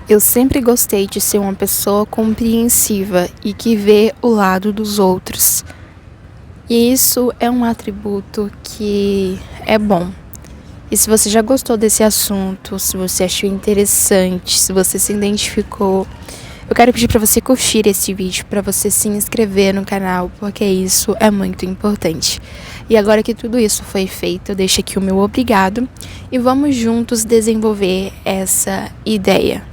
Eu sempre gostei de ser uma pessoa compreensiva e que vê o lado dos outros. E isso é um atributo que é bom. E se você já gostou desse assunto, se você achou interessante, se você se identificou, eu quero pedir para você curtir esse vídeo, para você se inscrever no canal, porque isso é muito importante. E agora que tudo isso foi feito, eu deixo aqui o meu obrigado e vamos juntos desenvolver essa ideia.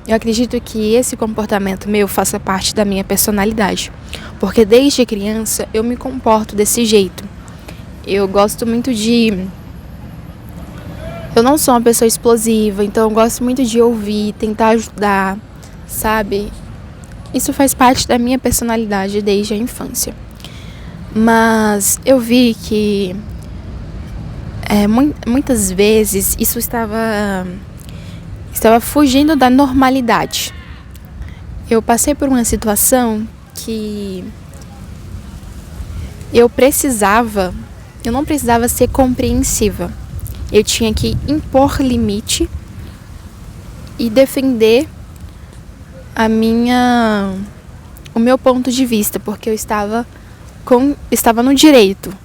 Eu acredito que esse comportamento meu faça parte da minha personalidade, porque desde criança eu me comporto desse jeito. Eu gosto muito de... Eu não sou uma pessoa explosiva, então eu gosto muito de ouvir, tentar ajudar, sabe? Isso faz parte da minha personalidade desde a infância. Mas eu vi que muitas vezes isso estava fugindo da normalidade. Eu passei por uma situação que eu não precisava ser compreensiva. Eu tinha que impor limite e defender o meu ponto de vista, porque eu estava no direito.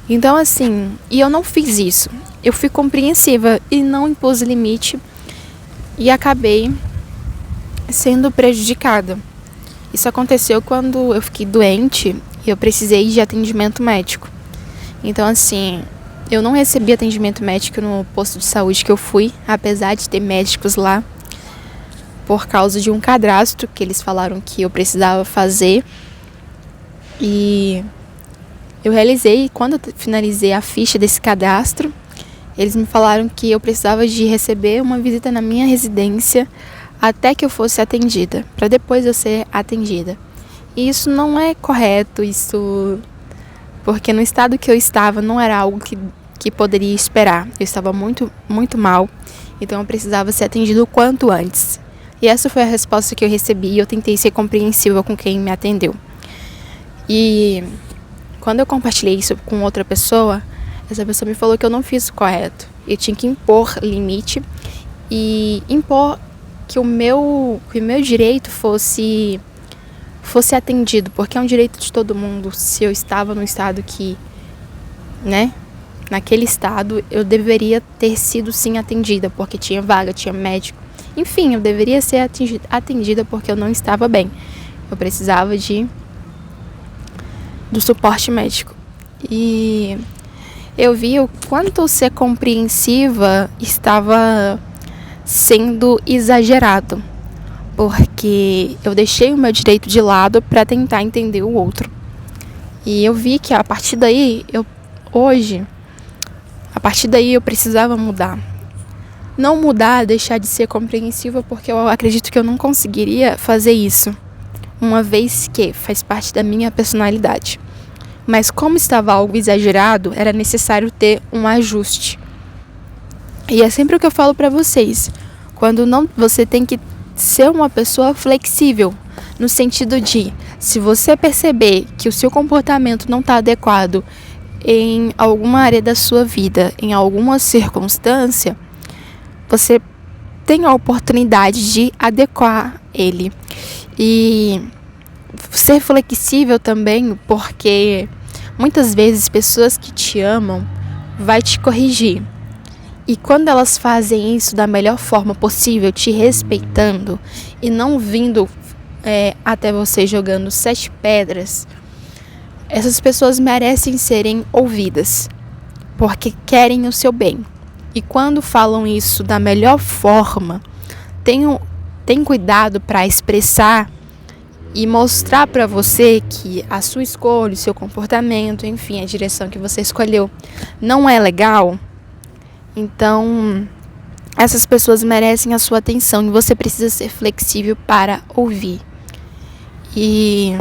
Então assim, e eu não fiz isso. Eu fui compreensiva e não impus limite e acabei sendo prejudicada. Isso aconteceu quando eu fiquei doente e eu precisei de atendimento médico. Então assim, eu não recebi atendimento médico no posto de saúde que eu fui, apesar de ter médicos lá, por causa de um cadastro que eles falaram que eu precisava fazer. E eu realizei, quando eu finalizei a ficha desse cadastro, eles me falaram que eu precisava de receber uma visita na minha residência até que eu fosse atendida, para depois eu ser atendida. E isso não é correto, porque no estado que eu estava não era algo que poderia esperar. Eu estava muito, muito mal, então eu precisava ser atendido o quanto antes. E essa foi a resposta que eu recebi e eu tentei ser compreensiva com quem me atendeu. E quando eu compartilhei isso com outra pessoa, essa pessoa me falou que eu não fiz o correto. Eu tinha que impor limite e impor que o meu direito fosse atendido, porque é um direito de todo mundo. Se eu estava no estado que, naquele estado, eu deveria ter sido sim atendida, porque tinha vaga, tinha médico. Enfim, eu deveria ser atendida porque eu não estava bem. Eu precisava do suporte médico. E eu vi o quanto ser compreensiva estava sendo exagerado, porque eu deixei o meu direito de lado para tentar entender o outro. E eu vi que a partir daí eu precisava mudar. Não mudar, deixar de ser compreensiva, porque eu acredito que eu não conseguiria fazer isso, uma vez que faz parte da minha personalidade. Mas como estava algo exagerado, era necessário ter um ajuste. E é sempre o que eu falo para vocês. Você tem que ser uma pessoa flexível, no sentido de, se você perceber que o seu comportamento não está adequado em alguma área da sua vida, em alguma circunstância, você tem a oportunidade de adequar ele. E ser flexível também, porque muitas vezes pessoas que te amam vai te corrigir. E quando elas fazem isso da melhor forma possível, te respeitando e não vindo até você jogando 7 pedras, essas pessoas merecem serem ouvidas, porque querem o seu bem. E quando falam isso da melhor forma, tem cuidado para expressar e mostrar para você que a sua escolha, o seu comportamento, enfim, a direção que você escolheu não é legal. Então, essas pessoas merecem a sua atenção e você precisa ser flexível para ouvir. E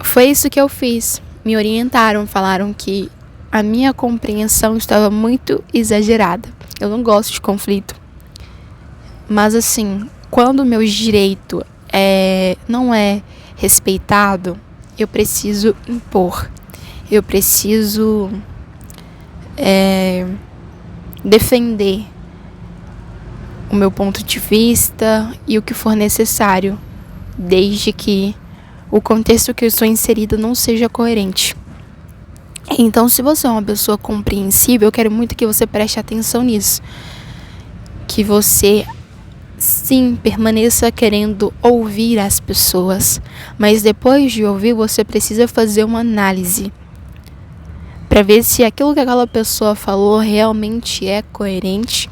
foi isso que eu fiz. Me orientaram, falaram que a minha compreensão estava muito exagerada. Eu não gosto de conflito. Mas assim, quando o meu direito não é respeitado, eu preciso impor. Eu preciso defender o meu ponto de vista e o que for necessário, desde que o contexto que eu estou inserido não seja coerente. Então, se você é uma pessoa compreensível, eu quero muito que você preste atenção nisso. Que você, sim, permaneça querendo ouvir as pessoas, mas depois de ouvir, você precisa fazer uma análise para ver se aquilo que aquela pessoa falou realmente é coerente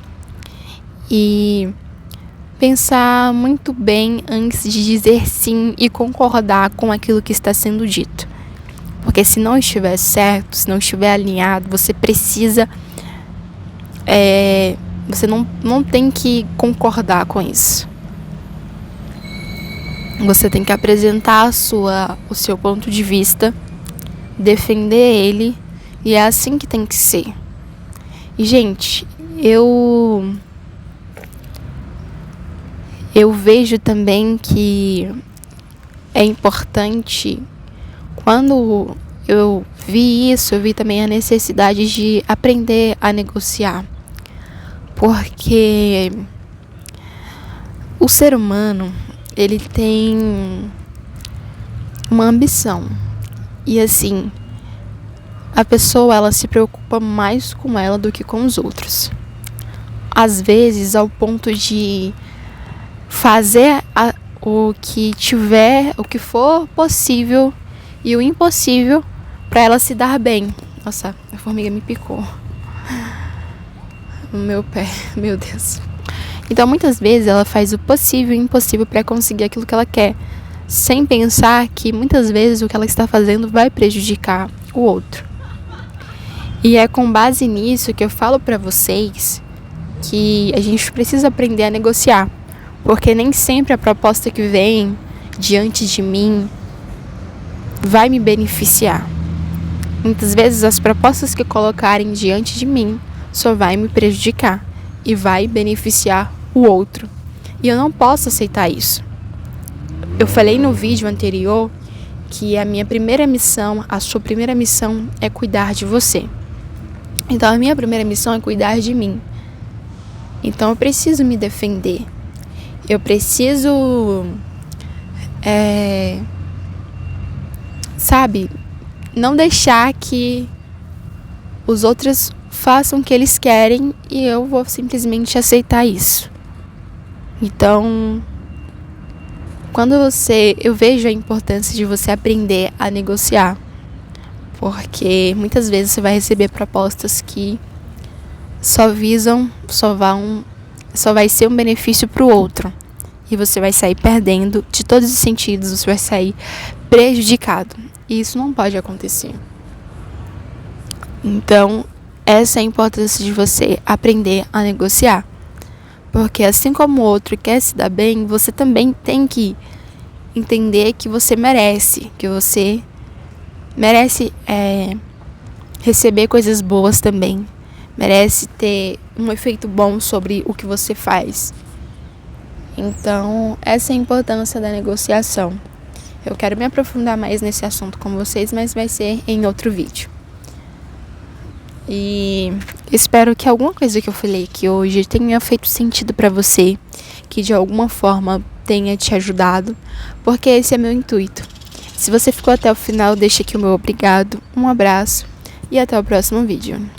e pensar muito bem antes de dizer sim e concordar com aquilo que está sendo dito. Porque se não estiver certo, se não estiver alinhado, você precisa... você não tem que concordar com isso. Você tem que apresentar o seu ponto de vista, defender ele, e é assim que tem que ser. E, gente, eu vejo também que é importante, quando eu vi isso, eu vi também a necessidade de aprender a negociar. Porque o ser humano, ele tem uma ambição. E assim, a pessoa, ela se preocupa mais com ela do que com os outros. Às vezes, ao ponto de fazer o que for possível e o impossível para ela se dar bem. Nossa, a formiga me picou no meu pé, meu Deus. Então, muitas vezes ela faz o possível e o impossível para conseguir aquilo que ela quer, sem pensar que muitas vezes o que ela está fazendo vai prejudicar o outro. E é com base nisso que eu falo para vocês que a gente precisa aprender a negociar, porque nem sempre a proposta que vem diante de mim vai me beneficiar. Muitas vezes as propostas que colocarem diante de mim só vai me prejudicar e vai beneficiar o outro. E eu não posso aceitar isso. Eu falei no vídeo anterior que a minha primeira missão, a sua primeira missão é cuidar de você. Então a minha primeira missão é cuidar de mim. Então eu preciso me defender. Eu preciso, não deixar que os outros façam o que eles querem e eu vou simplesmente aceitar isso. Então, eu vejo a importância de você aprender a negociar, porque muitas vezes você vai receber propostas que só vai ser um benefício para o outro e você vai sair perdendo de todos os sentidos, você vai sair prejudicado e isso não pode acontecer. Então, essa é a importância de você aprender a negociar. Porque assim como o outro quer se dar bem, você também tem que entender que você merece. Receber coisas boas também. Merece ter um efeito bom sobre o que você faz. Então, essa é a importância da negociação. Eu quero me aprofundar mais nesse assunto com vocês, mas vai ser em outro vídeo. E espero que alguma coisa que eu falei aqui hoje tenha feito sentido pra você, que de alguma forma tenha te ajudado, porque esse é meu intuito. Se você ficou até o final, deixa aqui o meu obrigado, um abraço e até o próximo vídeo.